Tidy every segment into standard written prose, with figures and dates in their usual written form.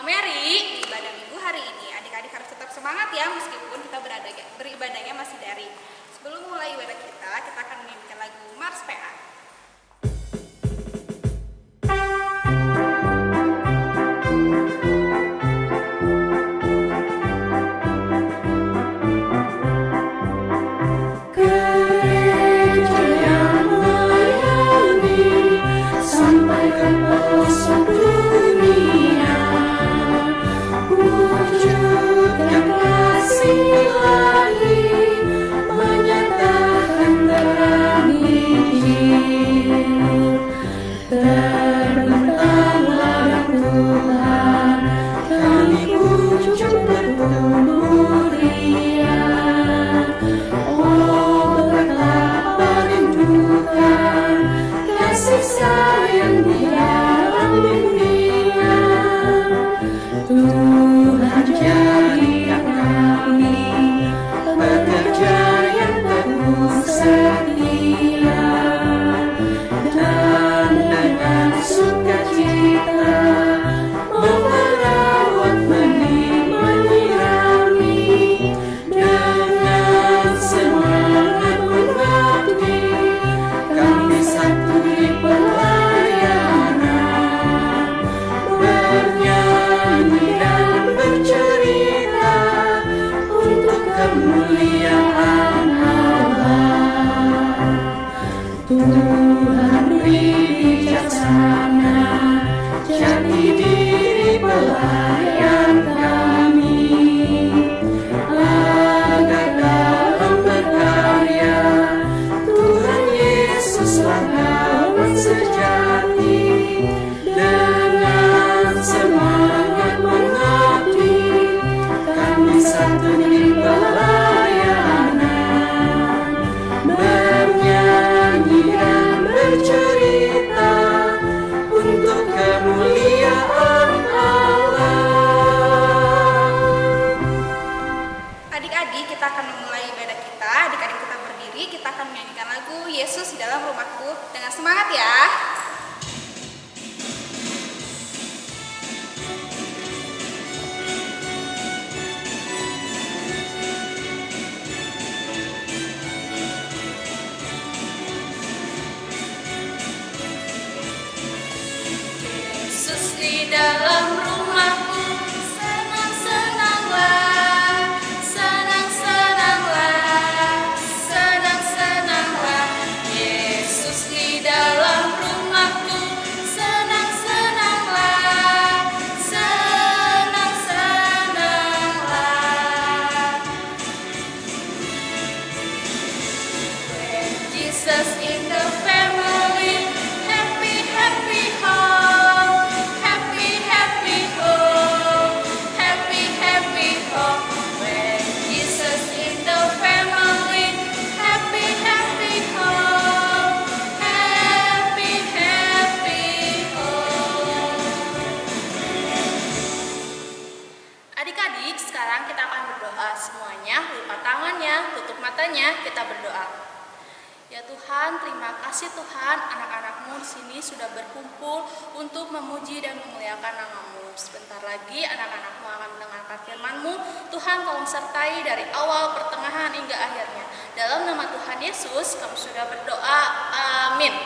Mary, di ibadah minggu hari ini adik-adik harus tetap semangat ya meskipun kita beribadahnya masih daring. Sebelum mulai ibadah kita akan menyanyikan lagu Mars PA. Yesus di dalam rumahku dengan semangat ya. Yesus di dalam rumahku, senang-senanglah, senang-senanglah, senang-senanglah. Yesus di dalam rumahku, senang-senanglah, senang-senanglah. When Jesus in the family, happy, happy home, happy, happy home, happy, happy home. When Jesus in the family, happy, happy home, happy, happy home. Adik-adik, sekarang kita akan berdoa semuanya. Lipat tangannya, tutup matanya, kita berdoa. Ya Tuhan, terima kasih Tuhan, anak-anak-Mu di sini sudah berkumpul untuk memuji dan memuliakan nama-Mu. Sebentar lagi anak-anak-Mu akan mendengarkan firman-Mu. Tuhan, tolong sertai dari awal, pertengahan, hingga akhirnya. Dalam nama Tuhan Yesus, kami sudah berdoa. Amin.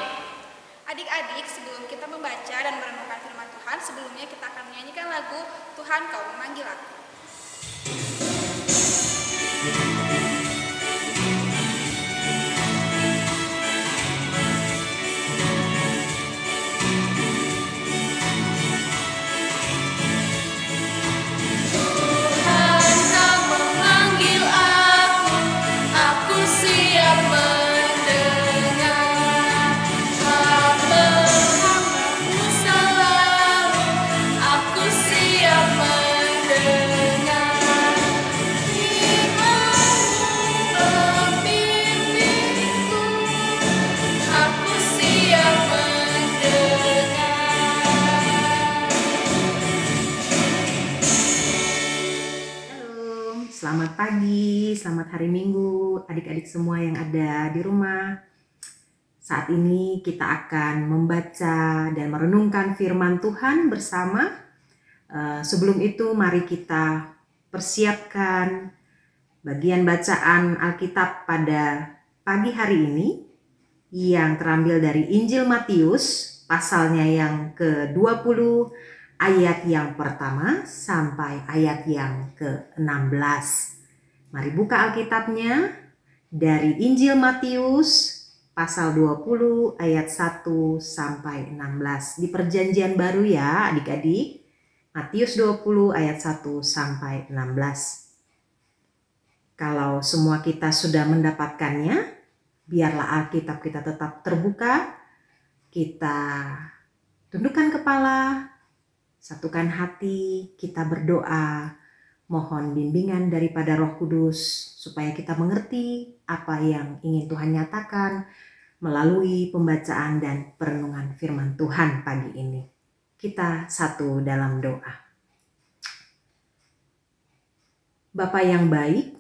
Adik-adik, sebelum kita membaca dan merenungkan firman Tuhan, sebelumnya kita akan menyanyikan lagu Tuhan Kau Memanggil Aku. Selamat pagi, selamat hari Minggu, adik-adik semua yang ada di rumah. Saat ini kita akan membaca dan merenungkan firman Tuhan bersama. Sebelum itu mari kita persiapkan bagian bacaan Alkitab pada pagi hari ini yang terambil dari Injil Matius pasalnya yang ke-20 ayat yang pertama sampai ayat yang ke-16. Mari buka Alkitabnya dari Injil Matius pasal 20 ayat 1 sampai 16. Di perjanjian baru ya adik-adik. Matius 20 ayat 1 sampai 16. Kalau semua kita sudah mendapatkannya, biarlah Alkitab kita tetap terbuka. Kita tundukkan kepala, satukan hati, kita berdoa. Mohon bimbingan daripada Roh Kudus supaya kita mengerti apa yang ingin Tuhan nyatakan melalui pembacaan dan perenungan firman Tuhan pagi ini. Kita satu dalam doa. Bapa yang baik,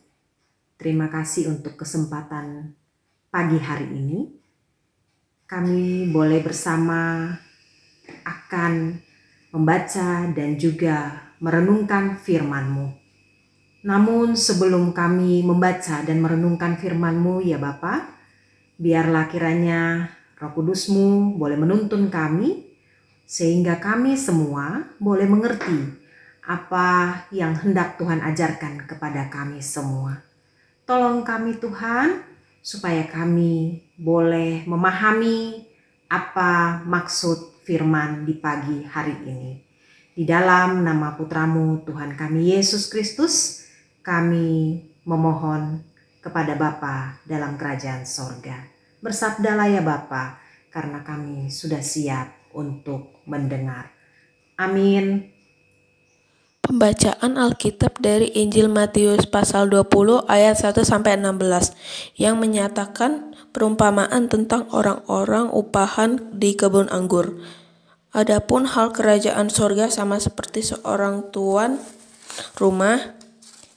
terima kasih untuk kesempatan pagi hari ini. Kami boleh bersama akan membaca dan juga merenungkan firman-Mu. Namun sebelum kami membaca dan merenungkan firman-Mu ya Bapa, biarlah kiranya Roh Kudus-Mu boleh menuntun kami, sehingga kami semua boleh mengerti apa yang hendak Tuhan ajarkan kepada kami semua. Tolong kami Tuhan, supaya kami boleh memahami apa maksud firman di pagi hari ini. Di dalam nama Putra-Mu Tuhan kami Yesus Kristus, kami memohon kepada Bapa dalam kerajaan sorga. Bersabdalah ya Bapa, karena kami sudah siap untuk mendengar. Amin. Pembacaan Alkitab dari Injil Matius pasal 20 ayat 1 sampai 16 yang menyatakan perumpamaan tentang orang-orang upahan di kebun anggur. Adapun hal kerajaan sorga sama seperti seorang tuan rumah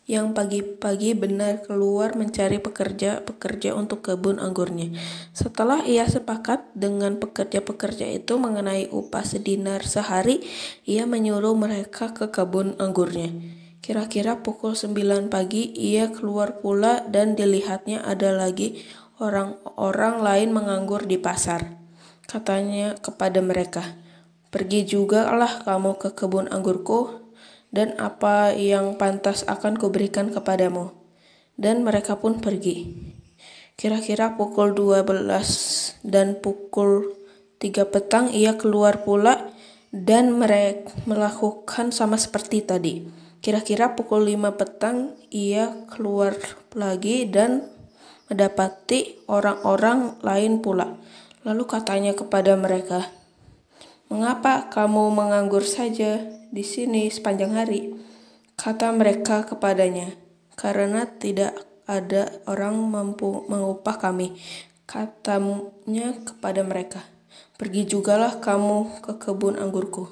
yang pagi-pagi benar keluar mencari pekerja untuk kebun anggurnya. Setelah ia sepakat dengan pekerja-pekerja itu mengenai upah sedinar sehari, ia menyuruh mereka ke kebun anggurnya. Kira-kira pukul 9 pagi ia keluar pula dan dilihatnya ada lagi orang-orang lain menganggur di pasar. Katanya kepada mereka, "Pergi jugalah kamu ke kebun anggurku, dan apa yang pantas akan kuberikan kepadamu." Dan mereka pun pergi. Kira-kira pukul 12 dan pukul 3 petang ia keluar pula dan mereka melakukan sama seperti tadi. Kira-kira pukul 5 petang ia keluar lagi dan mendapati orang-orang lain pula. Lalu katanya kepada mereka, "Mengapa kamu menganggur saja di sini sepanjang hari?" Kata mereka kepadanya, "Karena tidak ada orang mampu mengupah kami." Katanya kepada mereka, "Pergi jugalah kamu ke kebun anggurku."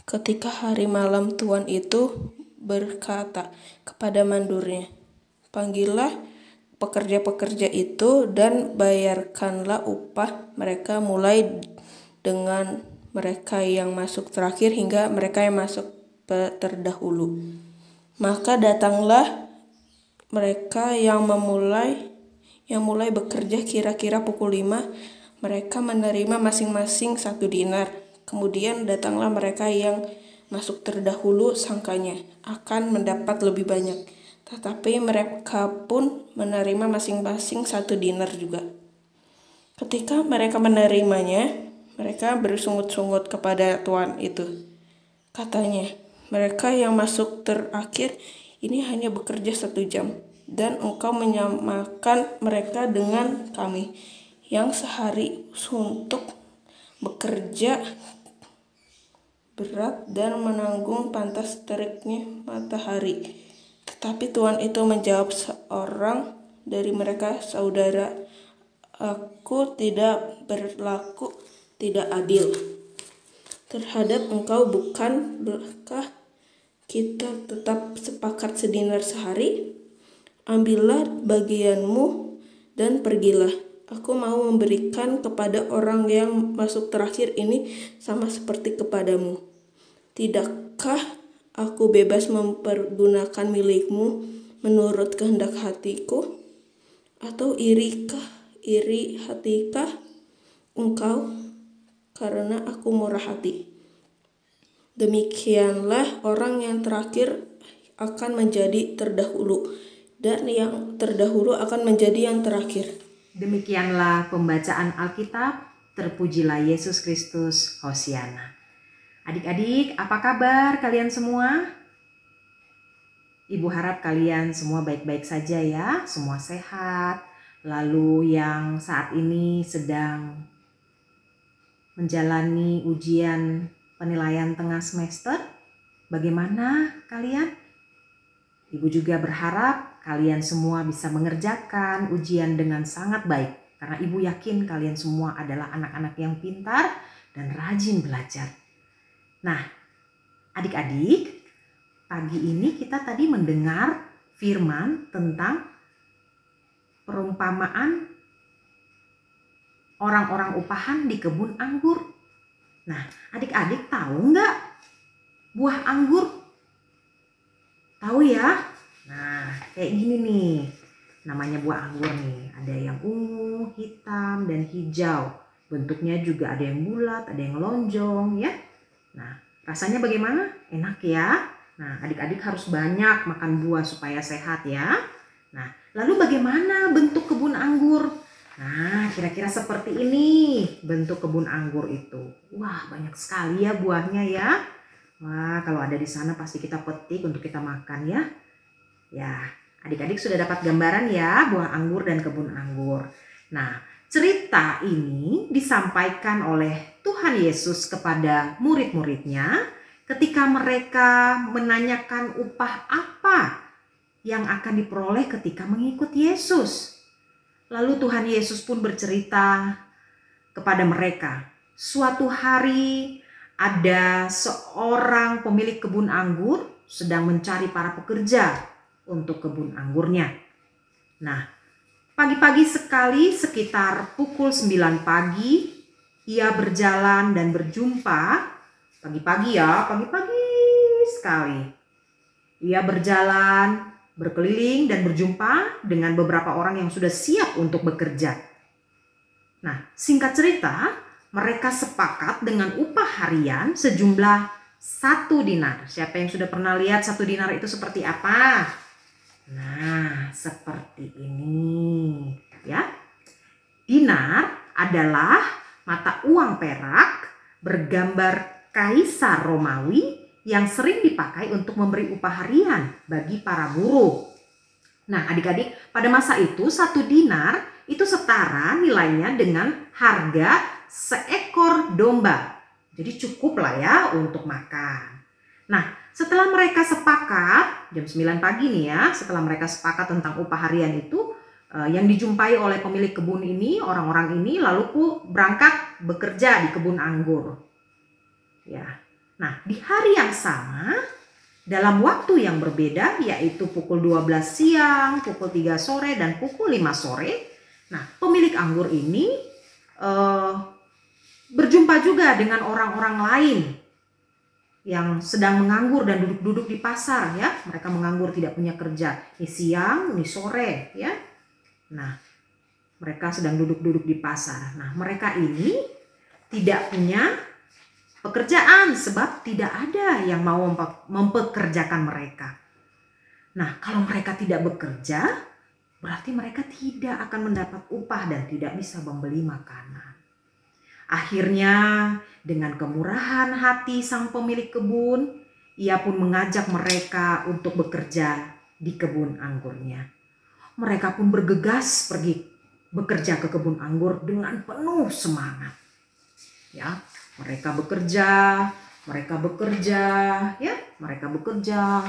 Ketika hari malam, tuan itu berkata kepada mandurnya, "Panggillah pekerja-pekerja itu dan bayarkanlah upah mereka mulai dengan mereka yang masuk terakhir hingga mereka yang masuk terdahulu." Maka datanglah mereka yang mulai bekerja kira-kira pukul 5. Mereka menerima masing-masing 1 dinar. Kemudian datanglah mereka yang masuk terdahulu, sangkanya akan mendapat lebih banyak. Tetapi mereka pun menerima masing-masing 1 dinar juga. Ketika mereka menerimanya, mereka bersungut-sungut kepada tuan itu. Katanya, "Mereka yang masuk terakhir ini hanya bekerja 1 jam, dan engkau menyamakan mereka dengan kami yang sehari suntuk bekerja berat dan menanggung panas teriknya matahari." Tetapi tuan itu menjawab seorang dari mereka, "Saudara, aku tidak berlaku tidak adil terhadap engkau. Bukankah kita tetap sepakat sedinar sehari? Ambillah bagianmu dan pergilah. Aku mau memberikan kepada orang yang masuk terakhir ini sama seperti kepadamu." Tidakkah aku bebas mempergunakan milikmu menurut kehendak hatiku? Atau iri hatikah engkau karena aku murah hati? Demikianlah orang yang terakhir akan menjadi terdahulu, dan yang terdahulu akan menjadi yang terakhir. Demikianlah pembacaan Alkitab. Terpujilah Yesus Kristus, Hosiana. Adik-adik, apa kabar kalian semua? Ibu harap kalian semua baik-baik saja ya, semua sehat. Lalu yang saat ini sedang menjalani ujian penilaian tengah semester, bagaimana kalian? Ibu juga berharap kalian semua bisa mengerjakan ujian dengan sangat baik. Karena ibu yakin kalian semua adalah anak-anak yang pintar dan rajin belajar. Nah, adik-adik, pagi ini kita tadi mendengar firman tentang perumpamaan orang-orang upahan di kebun anggur. Nah, adik-adik tahu nggak buah anggur? Tahu ya? Nah, kayak gini nih. Namanya buah anggur nih. Ada yang ungu, hitam, dan hijau. Bentuknya juga ada yang bulat, ada yang lonjong ya. Nah, rasanya bagaimana? Enak ya. Nah, adik-adik harus banyak makan buah supaya sehat ya. Nah, lalu bagaimana bentuk kebun anggur? Nah, kira-kira seperti ini bentuk kebun anggur itu. Wah, banyak sekali ya buahnya ya. Wah, kalau ada di sana pasti kita petik untuk kita makan ya. Ya, adik-adik sudah dapat gambaran ya buah anggur dan kebun anggur. Nah, cerita ini disampaikan oleh Tuhan Yesus kepada murid-muridnya ketika mereka menanyakan upah apa yang akan diperoleh ketika mengikut Yesus. Lalu Tuhan Yesus pun bercerita kepada mereka, suatu hari ada seorang pemilik kebun anggur sedang mencari para pekerja untuk kebun anggurnya. Nah, pagi-pagi sekali sekitar pukul 9 pagi, ia berjalan dan berjumpa, pagi-pagi sekali. Ia berjalan, berkeliling dan berjumpa dengan beberapa orang yang sudah siap untuk bekerja. Nah, singkat cerita, mereka sepakat dengan upah harian sejumlah 1 dinar. Siapa yang sudah pernah lihat 1 dinar itu seperti apa? Nah, seperti ini ya. Dinar adalah mata uang perak bergambar kaisar Romawi yang sering dipakai untuk memberi upah harian bagi para buruh. Nah, adik-adik, pada masa itu 1 dinar itu setara nilainya dengan harga seekor domba. Jadi cukup lah ya untuk makan. Nah, setelah mereka sepakat, jam 9 pagi nih ya, setelah mereka sepakat tentang upah harian itu, yang dijumpai oleh pemilik kebun ini, orang-orang ini lalu berangkat bekerja di kebun anggur. Ya. Nah, di hari yang sama, dalam waktu yang berbeda, yaitu pukul 12 siang, pukul 3 sore, dan pukul 5 sore, nah, pemilik anggur ini berjumpa juga dengan orang-orang lain yang sedang menganggur dan duduk-duduk di pasar ya. Mereka menganggur tidak punya kerja. Ini siang, ini sore ya. Nah, mereka sedang duduk-duduk di pasar. Nah, mereka ini tidak punya pekerjaan sebab tidak ada yang mau mempekerjakan mereka. Nah, kalau mereka tidak bekerja, berarti mereka tidak akan mendapat upah dan tidak bisa membeli makanan. Akhirnya, dengan kemurahan hati sang pemilik kebun, ia pun mengajak mereka untuk bekerja di kebun anggurnya. Mereka pun bergegas pergi bekerja ke kebun anggur dengan penuh semangat. Ya, mereka bekerja,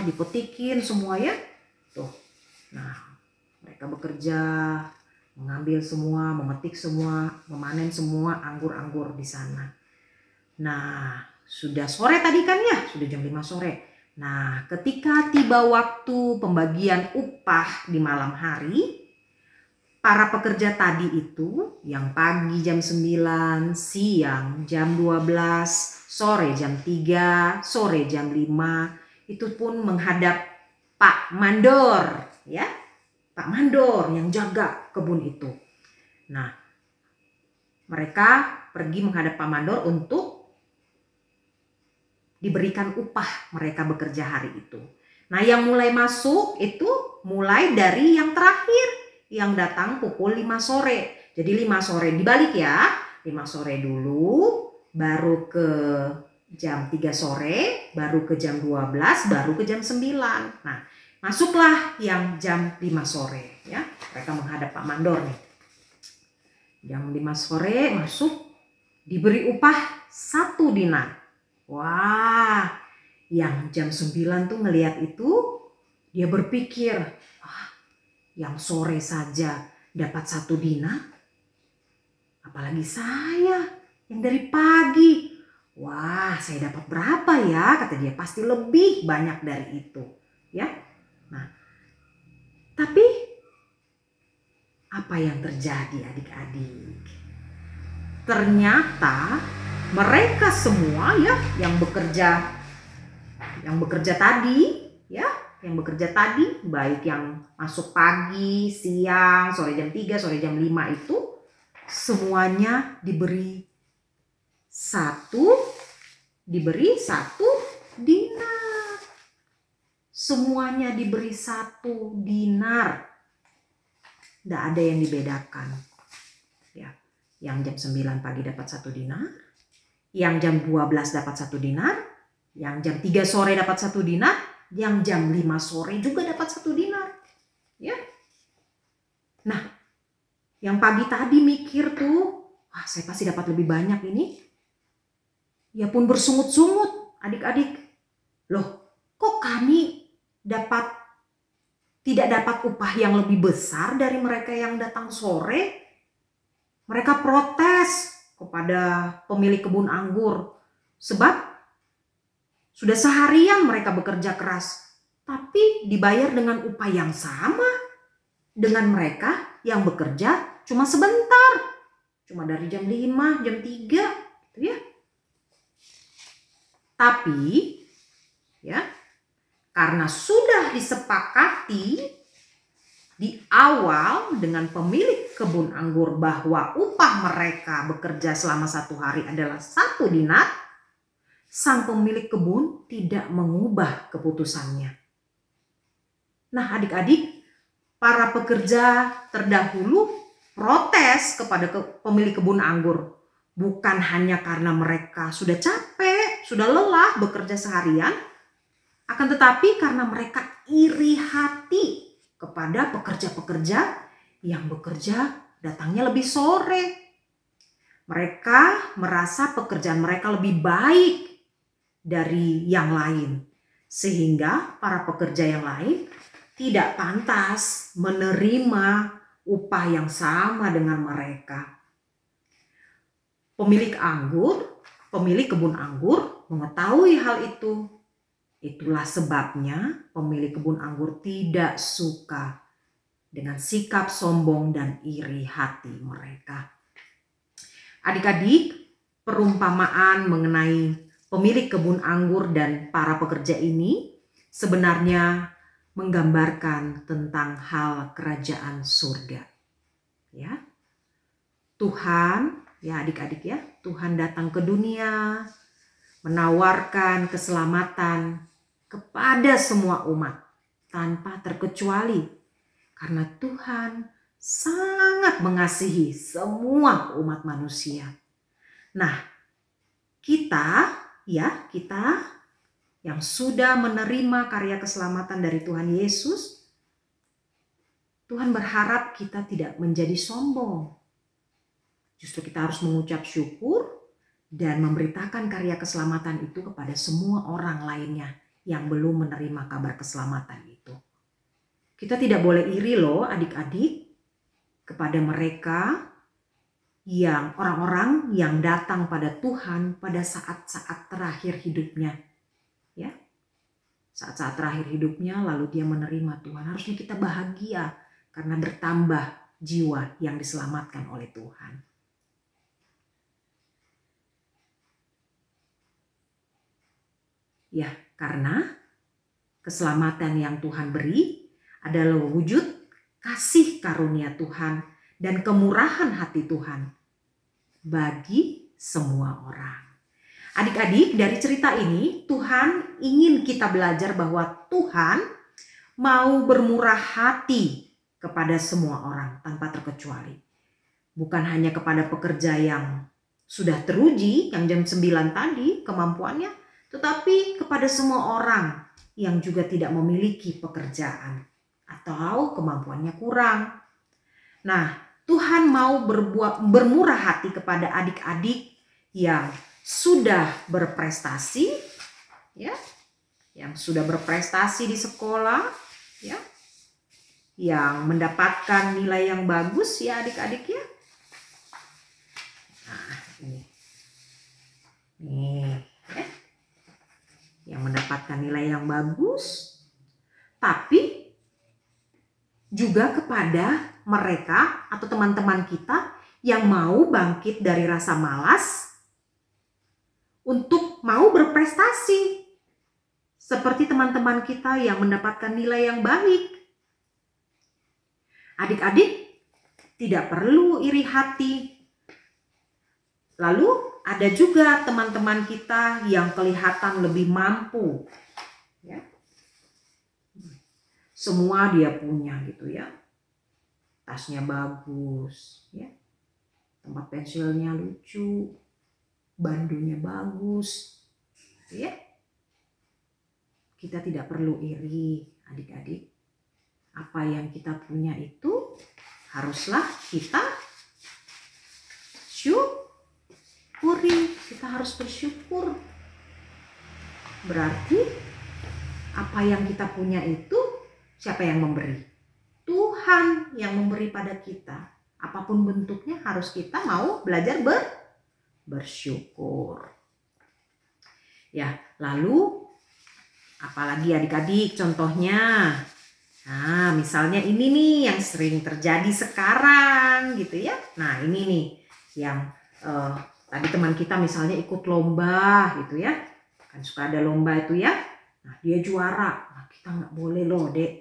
dipetikin semua ya. Tuh. Nah, mereka bekerja, mengambil semua, memetik semua, memanen semua anggur-anggur di sana. Nah, sudah sore tadi kan ya, sudah jam 5 sore. Nah, ketika tiba waktu pembagian upah di malam hari, para pekerja tadi itu yang pagi jam 9, siang jam 12, sore jam 3, sore jam 5 itu pun menghadap Pak Mandor, ya. Pak Mandor yang jaga kebun itu. Nah, mereka pergi menghadap Pak Mandor untuk diberikan upah mereka bekerja hari itu. Nah, yang mulai masuk itu mulai dari yang terakhir yang datang pukul 5 sore. Jadi 5 sore dibalik ya. 5 sore dulu, baru ke jam 3 sore, baru ke jam 12, baru ke jam 9. Nah, masuklah yang jam 5 sore ya. Mereka menghadap Pak Mandor nih. Jam 5 sore masuk, diberi upah 1 dinar. Wah, yang jam 9 tuh ngelihat itu, dia berpikir, yang sore saja dapat 1 dinar, apalagi saya yang dari pagi. Wah, saya dapat berapa ya? Kata dia, pasti lebih banyak dari itu. Ya. Nah, tapi apa yang terjadi adik-adik? Ternyata mereka semua ya yang bekerja tadi ya, yang bekerja tadi, baik yang masuk pagi, siang, sore jam 3, sore jam 5 itu semuanya diberi satu dinar. Semuanya diberi 1 dinar. Tidak ada yang dibedakan. Ya, yang jam 9 pagi dapat 1 dinar, yang jam 12 dapat 1 dinar, yang jam 3 sore dapat 1 dinar, yang jam 5 sore juga dapat 1 dinar. Ya. Nah, yang pagi tadi mikir tuh, wah, saya pasti dapat lebih banyak ini. Ya pun bersungut-sungut, adik-adik. Loh, kok kami tidak dapat upah yang lebih besar dari mereka yang datang sore? Mereka protes kepada pemilik kebun anggur. Sebab sudah seharian mereka bekerja keras, tapi dibayar dengan upah yang sama dengan mereka yang bekerja cuma sebentar. Cuma dari jam 5, jam 3 gitu ya. Tapi ya, karena sudah disepakati di awal dengan pemilik kebun anggur bahwa upah mereka bekerja selama 1 hari adalah 1 dinar, sang pemilik kebun tidak mengubah keputusannya. Nah, adik-adik, para pekerja terdahulu protes kepada pemilik kebun anggur. Bukan hanya karena mereka sudah capek, sudah lelah bekerja seharian, akan tetapi karena mereka iri hati kepada pekerja-pekerja yang bekerja datangnya lebih sore. Mereka merasa pekerjaan mereka lebih baik dari yang lain, sehingga para pekerja yang lain tidak pantas menerima upah yang sama dengan mereka. Pemilik kebun anggur mengetahui hal itu. Itulah sebabnya pemilik kebun anggur tidak suka dengan sikap sombong dan iri hati mereka. Adik-adik, perumpamaan mengenai pemilik kebun anggur dan para pekerja ini sebenarnya menggambarkan tentang hal kerajaan surga. Ya. Tuhan, ya adik-adik ya, Tuhan datang ke dunia menawarkan keselamatan kepada semua umat tanpa terkecuali, karena Tuhan sangat mengasihi semua umat manusia. Nah, kita yang sudah menerima karya keselamatan dari Tuhan Yesus, Tuhan berharap kita tidak menjadi sombong. Justru kita harus mengucap syukur dan memberitakan karya keselamatan itu kepada semua orang lainnya yang belum menerima kabar keselamatan itu. Kita tidak boleh iri loh adik-adik kepada mereka yang orang-orang yang datang pada Tuhan pada saat-saat terakhir hidupnya. Ya. Saat-saat terakhir hidupnya lalu dia menerima Tuhan. Harusnya kita bahagia karena bertambah jiwa yang diselamatkan oleh Tuhan. Ya, karena keselamatan yang Tuhan beri adalah wujud kasih karunia Tuhan dan kemurahan hati Tuhan bagi semua orang. Adik-adik, dari cerita ini Tuhan ingin kita belajar bahwa Tuhan mau bermurah hati kepada semua orang tanpa terkecuali. Bukan hanya kepada pekerja yang sudah teruji, yang jam 9 tadi kemampuannya, tetapi kepada semua orang yang juga tidak memiliki pekerjaan atau kemampuannya kurang. Nah, Tuhan mau bermurah hati kepada adik-adik yang sudah berprestasi, ya, yang sudah berprestasi di sekolah, ya, yang mendapatkan nilai yang bagus, ya adik-adik ya. Nah, ini ya, yang mendapatkan nilai yang bagus, tapi juga kepada mereka atau teman-teman kita yang mau bangkit dari rasa malas untuk mau berprestasi. Seperti teman-teman kita yang mendapatkan nilai yang baik. Adik-adik tidak perlu iri hati. Lalu ada juga teman-teman kita yang kelihatan lebih mampu. Ya. Semua dia punya gitu ya. Tasnya bagus, ya. Tempat pensilnya lucu, bandonya bagus, ya. Kita tidak perlu iri, adik-adik. Apa yang kita punya itu haruslah kita syukuri. Kita harus bersyukur. Berarti apa yang kita punya itu siapa yang memberi? Tuhan yang memberi pada kita. Apapun bentuknya harus kita mau belajar bersyukur. Ya, lalu apalagi adik-adik contohnya? Nah, misalnya ini nih yang sering terjadi sekarang gitu ya. Nah, ini nih yang tadi teman kita misalnya ikut lomba gitu ya. Kan suka ada lomba itu ya. Nah, dia juara. Nah, kita nggak boleh loh, Dek.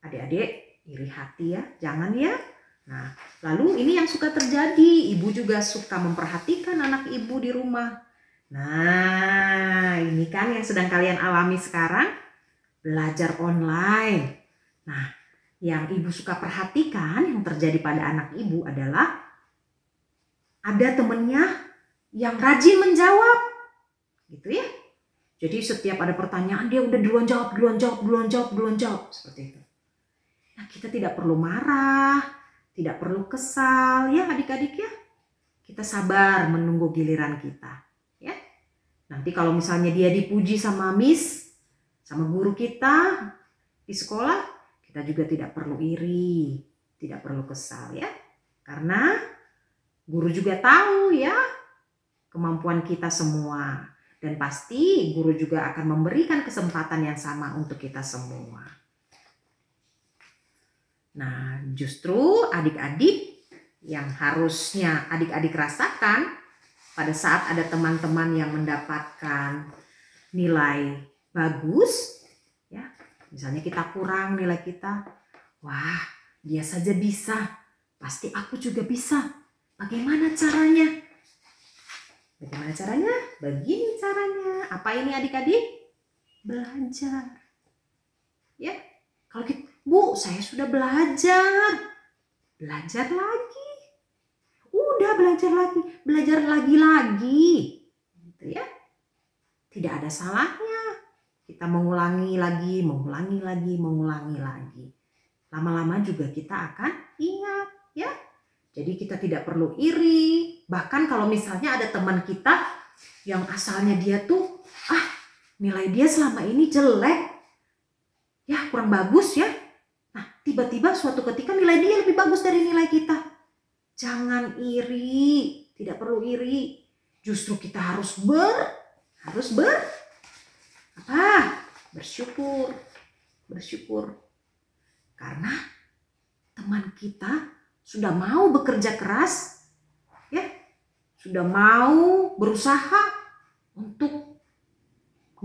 Adik-adik iri hati ya, jangan ya. Nah, lalu ini yang suka terjadi, ibu juga suka memperhatikan anak ibu di rumah. Nah, ini kan yang sedang kalian alami sekarang, belajar online. Nah, yang ibu suka perhatikan yang terjadi pada anak ibu adalah ada temennya yang rajin menjawab, gitu ya. Jadi setiap ada pertanyaan dia udah duluan jawab, seperti itu. Nah, kita tidak perlu marah, tidak perlu kesal ya adik-adik ya. Kita sabar menunggu giliran kita ya. Nanti kalau misalnya dia dipuji sama Miss, sama guru kita di sekolah, kita juga tidak perlu iri, tidak perlu kesal ya. Karena guru juga tahu ya kemampuan kita semua. Dan pasti guru juga akan memberikan kesempatan yang sama untuk kita semua. Nah, justru adik-adik yang harusnya adik-adik rasakan pada saat ada teman-teman yang mendapatkan nilai bagus, ya, misalnya kita kurang nilai kita, wah, dia saja bisa, pasti aku juga bisa. Bagaimana caranya? Bagaimana caranya? Begini caranya. Apa ini adik-adik? Belajar. Ya, kalau kita Bu, saya sudah belajar. Belajar lagi. Udah belajar lagi. Gitu ya. Tidak ada salahnya. Kita mengulangi lagi. Lama-lama juga kita akan ingat ya. Jadi kita tidak perlu iri. Bahkan kalau misalnya ada teman kita yang asalnya dia tuh, nilai dia selama ini jelek. Ya, kurang bagus ya. Nah, tiba-tiba suatu ketika nilai dia lebih bagus dari nilai kita. Jangan iri, tidak perlu iri. Justru kita harus bersyukur. Karena teman kita sudah mau bekerja keras, ya, sudah mau berusaha untuk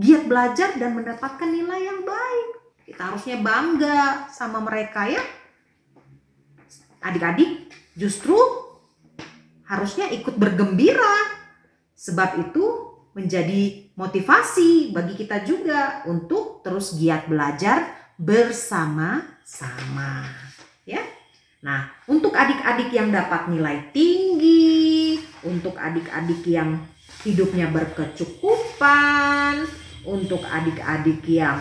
giat belajar dan mendapatkan nilai yang baik. Kita harusnya bangga sama mereka, ya. Adik-adik justru harusnya ikut bergembira, sebab itu menjadi motivasi bagi kita juga untuk terus giat belajar bersama-sama, ya. Nah, untuk adik-adik yang dapat nilai tinggi, untuk adik-adik yang hidupnya berkecukupan, untuk adik-adik yang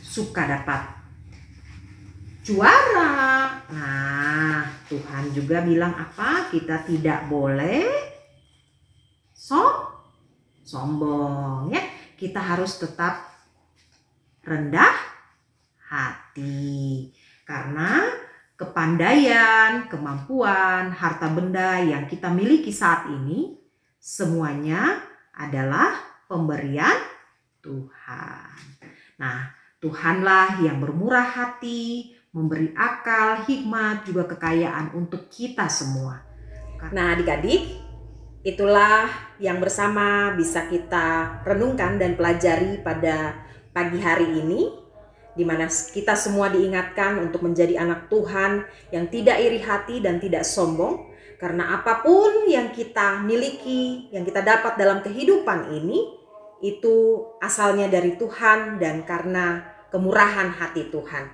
suka dapat juara. Nah, Tuhan juga bilang apa? Kita tidak boleh sombong, ya. Kita harus tetap rendah hati. Karena kepandaian, kemampuan, harta benda yang kita miliki saat ini semuanya adalah pemberian Tuhan. Nah, Tuhanlah yang bermurah hati, memberi akal, hikmat, juga kekayaan untuk kita semua. Nah, adik-adik, itulah yang bersama bisa kita renungkan dan pelajari pada pagi hari ini, di mana kita semua diingatkan untuk menjadi anak Tuhan yang tidak iri hati dan tidak sombong. Karena apapun yang kita miliki, yang kita dapat dalam kehidupan ini, itu asalnya dari Tuhan dan karena kemurahan hati Tuhan.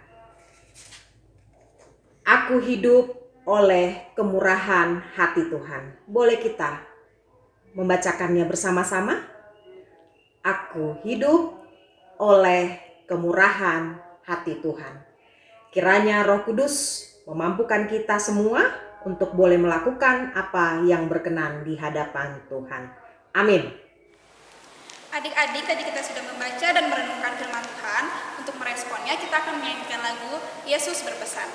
Aku hidup oleh kemurahan hati Tuhan. Boleh kita membacakannya bersama-sama? Aku hidup oleh kemurahan hati Tuhan. Kiranya Roh Kudus memampukan kita semua untuk boleh melakukan apa yang berkenan di hadapan Tuhan. Amin. Adik-adik, tadi kita sudah membaca dan merenungkan firman Tuhan. Untuk meresponnya, kita akan menyanyikan lagu Yesus Berpesan.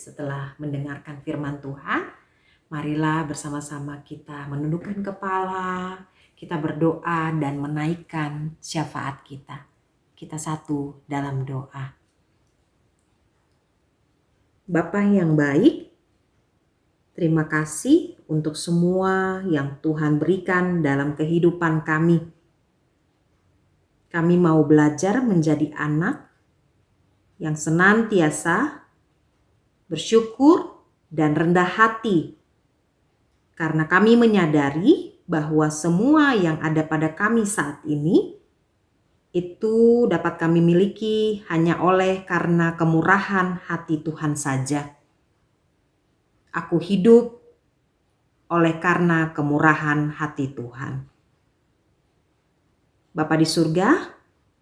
Setelah mendengarkan firman Tuhan, marilah bersama-sama kita menundukkan kepala, kita berdoa dan menaikkan syafaat kita. Kita satu dalam doa. Bapa yang baik, terima kasih untuk semua yang Tuhan berikan dalam kehidupan kami. Kami mau belajar menjadi anak yang senantiasa bersyukur dan rendah hati, karena kami menyadari bahwa semua yang ada pada kami saat ini itu dapat kami miliki hanya oleh karena kemurahan hati Tuhan saja. Aku hidup oleh karena kemurahan hati Tuhan. Bapa di surga,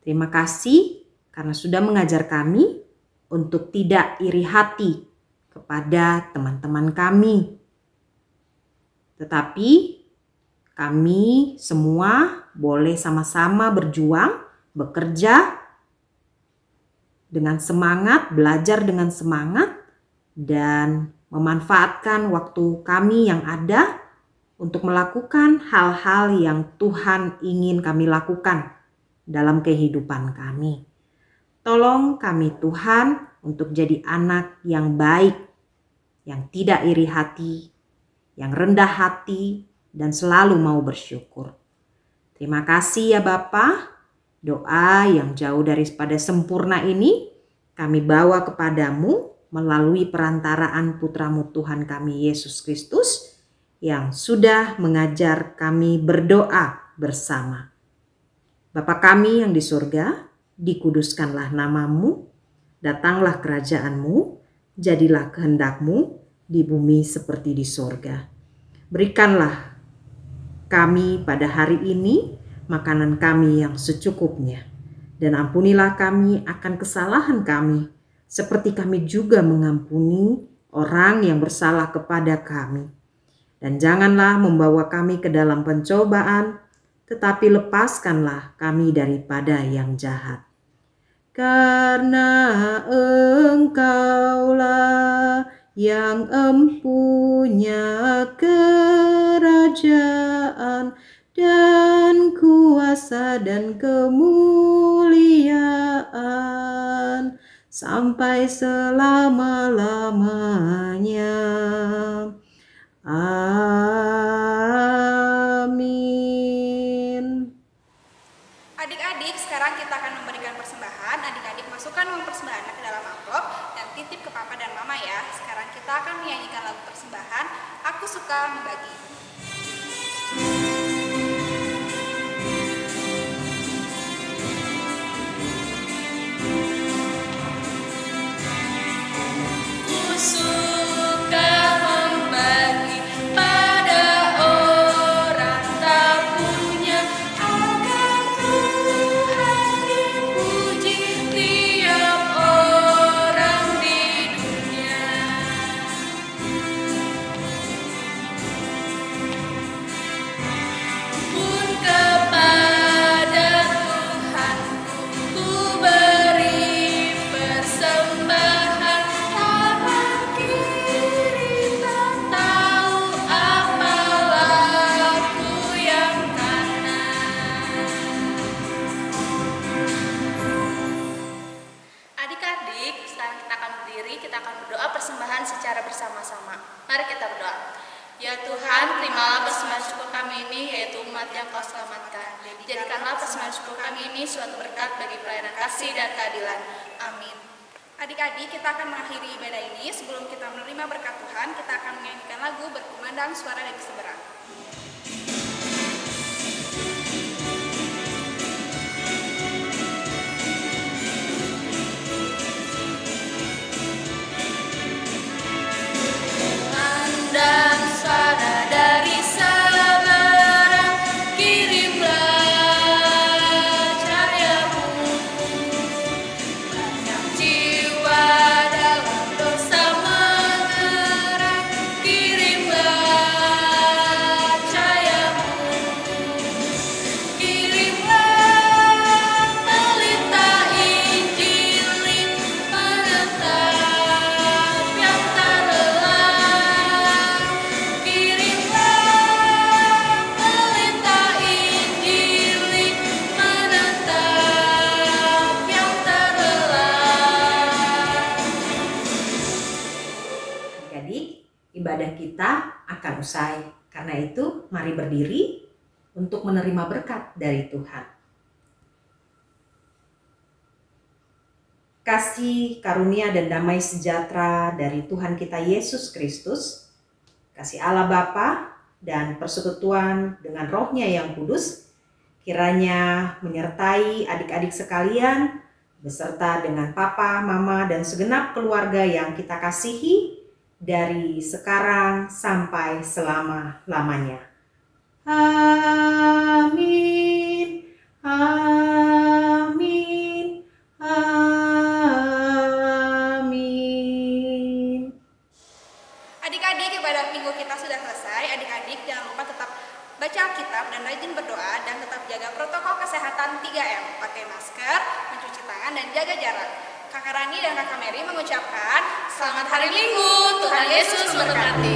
terima kasih karena sudah mengajar kami untuk tidak iri hati kepada teman-teman kami. Tetapi kami semua boleh sama-sama berjuang, bekerja dengan semangat, belajar dengan semangat, dan memanfaatkan waktu kami yang ada untuk melakukan hal-hal yang Tuhan ingin kami lakukan dalam kehidupan kami. Tolong kami Tuhan untuk jadi anak yang baik, yang tidak iri hati, yang rendah hati, dan selalu mau bersyukur. Terima kasih ya Bapa. Doa yang jauh daripada sempurna ini kami bawa kepadamu melalui perantaraan Putramu Tuhan kami Yesus Kristus yang sudah mengajar kami berdoa bersama. Bapa kami yang di surga, dikuduskanlah namamu, datanglah kerajaanmu, jadilah kehendakmu di bumi seperti di surga. Berikanlah kami pada hari ini makanan kami yang secukupnya. Dan ampunilah kami akan kesalahan kami, seperti kami juga mengampuni orang yang bersalah kepada kami. Dan janganlah membawa kami ke dalam pencobaan, tetapi lepaskanlah kami daripada yang jahat. Karena Engkaulah yang empunya kerajaan dan kuasa dan kemuliaan sampai selama-lamanya. Amin. Adik-adik, sekarang kita akan memberikan persembahan. Adik-adik masukkan uang persembahan ke dalam amplop dan titip ke papa dan mama ya. Sekarang kita akan menyanyikan lagu persembahan, Aku Suka Membagi. Mari kita berdoa. Ya Tuhan, terimalah persembahan syukur kami ini, yaitu umat yang Kau selamatkan. Jadikanlah persembahan syukur kami ini suatu berkat bagi pelayanan kasih dan keadilan. Amin. Adik-adik, kita akan mengakhiri ibadah ini. Sebelum kita menerima berkat Tuhan, kita akan menyanyikan lagu berkumandang suara dari seberang. Dan suara dari seberang, kirimlah cahayamu. Banyak jiwa dalam dosa mengerang, kirimlah cahayamu. Kirimlah pelita Injil menetap yang tak lelah. Ibadah kita akan usai. Karena itu, mari berdiri untuk menerima berkat dari Tuhan. Kasih, karunia, dan damai sejahtera dari Tuhan kita Yesus Kristus, kasih Allah Bapa, dan persekutuan dengan Roh-Nya yang kudus, kiranya menyertai adik-adik sekalian, beserta dengan papa, mama, dan segenap keluarga yang kita kasihi, dari sekarang sampai selama-lamanya. Amin. Amin. Amin. Adik-adik, ibadah minggu kita sudah selesai. Adik-adik jangan lupa tetap baca Alkitab dan rajin berdoa, dan tetap jaga protokol kesehatan 3M, pakai masker, mencuci tangan, dan jaga jarak. Kakak Rani dan Kakak Mary mengucapkan Selamat Hari Minggu, Tuhan Yesus memberkati.